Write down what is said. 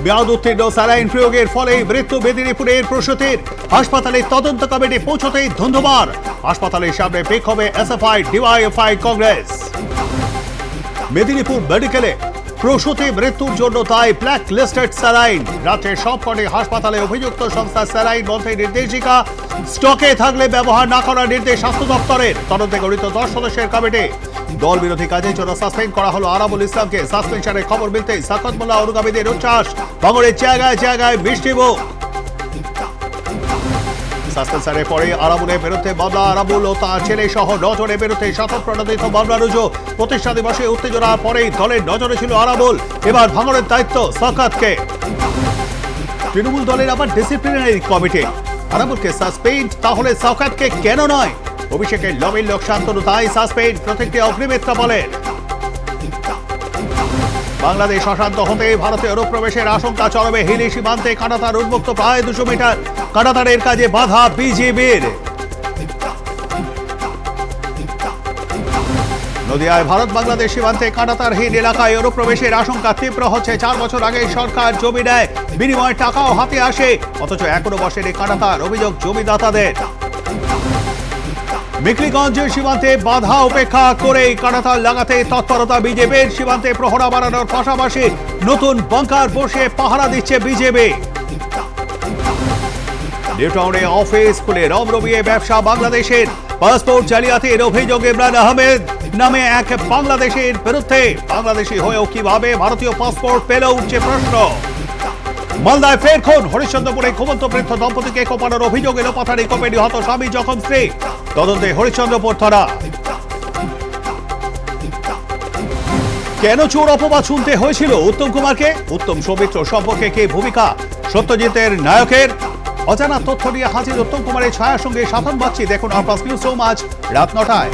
মেয়াদ উত্তীর্ণ স্যালাইন প্রয়োগের ফলে মৃত্যু মেদিনীপুরের প্রসূতির। হাসপাতালে তদন্ত কমিটি পৌঁছতেই ধুন্ধুমার। হাসপাতালের সামনে বিক্ষোভে এসএফআই ডিওয়াইএফআই কংগ্রেস। মেদিনীপুর মেডিকেলে প্রসূতি মৃত্যুর জন্য তাই ব্ল্যাক লিস্টেড স্যালাইন। রাজ্যের সবকটি হাসপাতালে অভিযুক্ত সংস্থা স্যালাইন বন্ধে নির্দেশিকা। স্টকে থাকলে ব্যবহার না করার নির্দেশ স্বাস্থ্য দপ্তরের। তদন্তে গঠিত 10 সদস্যের কমিটি। দল বিরোধী কাজের জন্য সাসপেন্ড করা হলো আরাবুল ইসলামকে। সাসপেনশনের খবর মিলতেই সাকত মোল্লা অনুগামীদের উচ্ছ্বাস। ভাঙড়ের জায়গায় জায়গায় বৃষ্টিমুখ। সাসপেনশনের পরে আরাবুলের বিরুদ্ধে মামলা। আরাবুল ও তার ছেলে সহ 9 জনের বিরুদ্ধে স্বতঃপ্রণোদিত মামলা রুজু। প্রতিষ্ঠা দিবসে উত্তেজনার পরেই দলের নজরে ছিল আরাবুল। এবার ভাঙড়ের দায়িত্ব সাকাতকে। তৃণমূল দলের আবার ডিসিপ্লিনারি কমিটি। আরাবুলকে সাসপেন্ড, তাহলে সাকাতকে কেন নয়? অভিষেকের লবির লোক শান্তনু তাই সাসপেন্ড, প্রতিক্রিয়া অগ্নিমিত্রা বলেন। বাংলাদেশ অশান্ত হতে ভারতে অনুপ্রবেশের আশঙ্কা চরমে। হিলি সীমান্তে কাঁটাতার উন্মুক্ত প্রায় 200 মিটার। কাঁটাতারের কাজে বাধা বিজিবির। নদিয়ায় ভারত বাংলাদেশ সীমান্তে কাঁটাতারহীন এলাকায় অনুপ্রবেশের আশঙ্কা তীব্র হচ্ছে। 4 বছর আগে সরকার জমি নেয়, বিনিময়ে টাকাও হাতে আসে, অথচ এখনো বসেনি কাঁটাতার। অভিযোগ জমিদাতাদের। মেখলিগঞ্জের সীমান্তে বাধা উপেক্ষা করেই কাঁটাতার লাগাতে তৎপরতা বিজেপির। সীমান্তে প্রহরা বাড়ানোর পাশাপাশি নতুন বাংকার বসে পাহারা দিচ্ছে বিজেপি। নিউটাউনে অফিস খুলে রমরমিয়ে ব্যবসা বাংলাদেশের। পাসপোর্ট জালিয়াতির অভিযোগ ইমরান আহমেদ নামে এক বাংলাদেশের বিরুদ্ধে। বাংলাদেশি হয়েও কিভাবে ভারতীয় পাসপোর্ট পেল, উঠছে প্রশ্ন। মালদায় ফের খুন। হরিশ্চন্দ্রপুরে ঘুমন্ত বৃদ্ধ দম্পতিকে কোপানোর অভিযোগ এলো। পাথারি কোপে নিহত স্বামী, জখম স্ত্রী। তদন্তে হরিশ্চন্দ্রপুর থানা। কেন চোর অপবাদ শুনতে হয়েছিল উত্তম কুমারকে? উত্তম সৌমিত্র সম্পর্কে কে ভূমিকা সত্যজিতের নায়কের? অজানা তথ্য নিয়ে হাজির উত্তম কুমারের ছায়ার সঙ্গে সাধন বাগচি। দেখুন আর প্লাস নিউজ আজ রাত 9টায়।